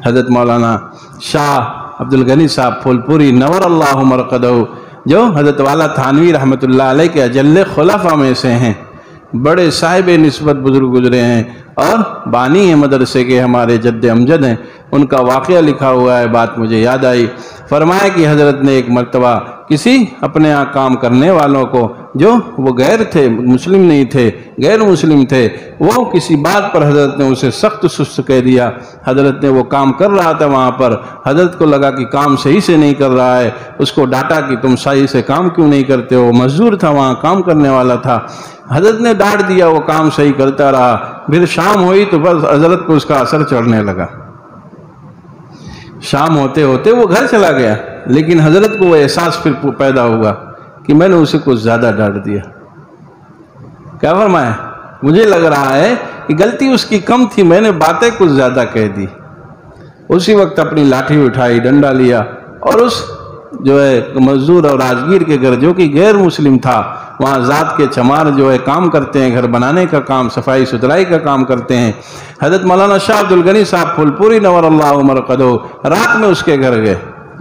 حضرت مولانا شاہ عبد الغنی صاحب پھولپوری نور اللہ مرقدہ، جو حضرت والا تھانوی رحمۃ اللہ علیہ کے اجل خلفاء میں سے ہیں، بڑے صاحب نسبت بزرگ گزرے ہیں اور بانی ہیں مدرسے کے، ہمارے جد امجد ہیں، ان کا واقعہ لکھا ہوا ہے۔ بات مجھے یاد آئی، فرمایا کہ حضرت نے ایک مرتبہ کسی اپنے یہاں کام کرنے والوں کو، جو وہ غیر تھے، مسلم نہیں تھے، غیر مسلم تھے، وہ کسی بات پر حضرت نے اسے سخت سست کہہ دیا۔ حضرت نے وہ کام کر رہا تھا وہاں پر، حضرت کو لگا کہ کام صحیح سے نہیں کر رہا ہے، اس کو ڈانٹا کہ تم صحیح سے کام کیوں نہیں کرتے ہو، مزدور تھا وہاں، کام کرنے والا تھا۔ حضرت نے ڈانٹ دیا، وہ کام صحیح کرتا رہا، پھر شام ہوئی تو بس حضرت کو اس کا اثر چڑھنے لگا، شام ہوتے ہوتے وہ گھر چلا گیا، لیکن حضرت کو وہ احساس پھر پیدا ہوا کہ میں نے اسے کچھ زیادہ ڈانٹ دیا۔ کیا فرمایا؟ مجھے لگ رہا ہے کہ غلطی اس کی کم تھی، میں نے باتیں کچھ زیادہ کہہ دی۔ اسی وقت اپنی لاٹھی اٹھائی، ڈنڈا لیا اور اس جو ہے مزدور اور راجگیر کے گھر، جو کہ غیر مسلم تھا، وہاں ذات کے چمار جو ہے کام کرتے ہیں، گھر بنانے کا کام، صفائی ستھرائی کا کام کرتے ہیں، حضرت مولانا شاہ عبد الغنی صاحب پھولپوری نور اللہ مرقدہ رات میں اس کے گھر گئے،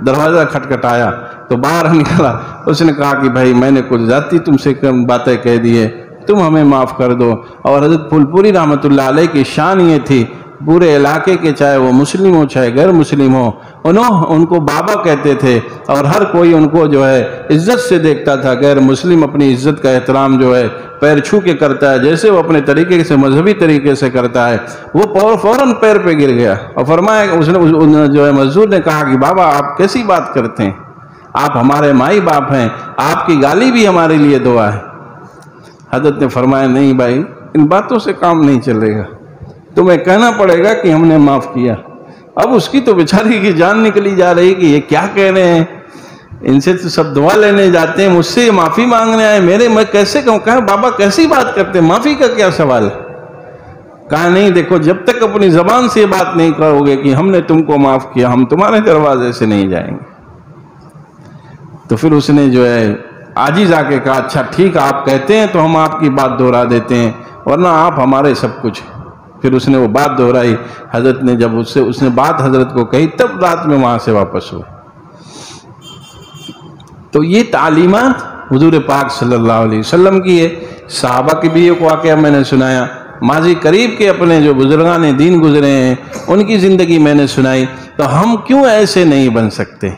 دروازہ کھٹکھٹایا تو باہر نکلا، اس نے کہا کہ بھائی میں نے کچھ زیادتی تم سے کم باتیں کہہ دی ہے، تم ہمیں معاف کر دو۔ اور حضرت پھولپوری رحمۃ اللہ علیہ کی شان یہ تھی، پورے علاقے کے چاہے وہ مسلم ہو چاہے غیر مسلم ہو، ان کو بابا کہتے تھے اور ہر کوئی ان کو جو ہے عزت سے دیکھتا تھا۔ غیر مسلم اپنی عزت کا احترام جو ہے پیر چھو کے کرتا ہے، جیسے وہ اپنے طریقے سے مذہبی طریقے سے کرتا ہے، وہ فوراً پیر پہ گر گیا اور فرمایا، اس نے جو ہے مزدور نے کہا کہ بابا آپ کیسی بات کرتے ہیں، آپ ہمارے مائی باپ ہیں، آپ کی گالی بھی ہمارے لیے دعا ہے۔ حضرت نے فرمایا نہیں بھائی، ان باتوں سے کام نہیں چلے گا، تمہیں کہنا پڑے گا کہ ہم نے معاف کیا۔ اب اس کی تو بیچاری کی جان نکلی جا رہی کہ یہ کیا کہہ رہے ہیں، ان سے تو سب دعا لینے جاتے ہیں، مجھ سے معافی مانگنے آئے، میں کیسے کہوں؟ کہا بابا کیسی بات کرتے ہیں، معافی کا کیا سوال ہے؟ کہا نہیں دیکھو، جب تک اپنی زبان سے یہ بات نہیں کرو گے کہ ہم نے تم کو معاف کیا، ہم تمہارے دروازے سے نہیں جائیں گے۔ تو پھر اس نے جو ہے عاجز آ کے کہا اچھا ٹھیک آپ کہتے ہیں تو ہم آپ کی بات دہرا دیتے ہیں، ورنہ آپ ہمارے سب کچھ۔ پھر اس نے وہ بات دہرائی، حضرت نے جب اس نے بات حضرت کو کہی، تب رات میں وہاں سے واپس ہوئے۔ تو یہ تعلیمات حضور پاک صلی اللہ علیہ وسلم کی ہے۔ صحابہ کی بھی ایک واقعہ میں نے سنایا، ماضی قریب کے اپنے جو بزرگان دین گزرے ہیں ان کی زندگی میں نے سنائی، تو ہم کیوں ایسے نہیں بن سکتے؟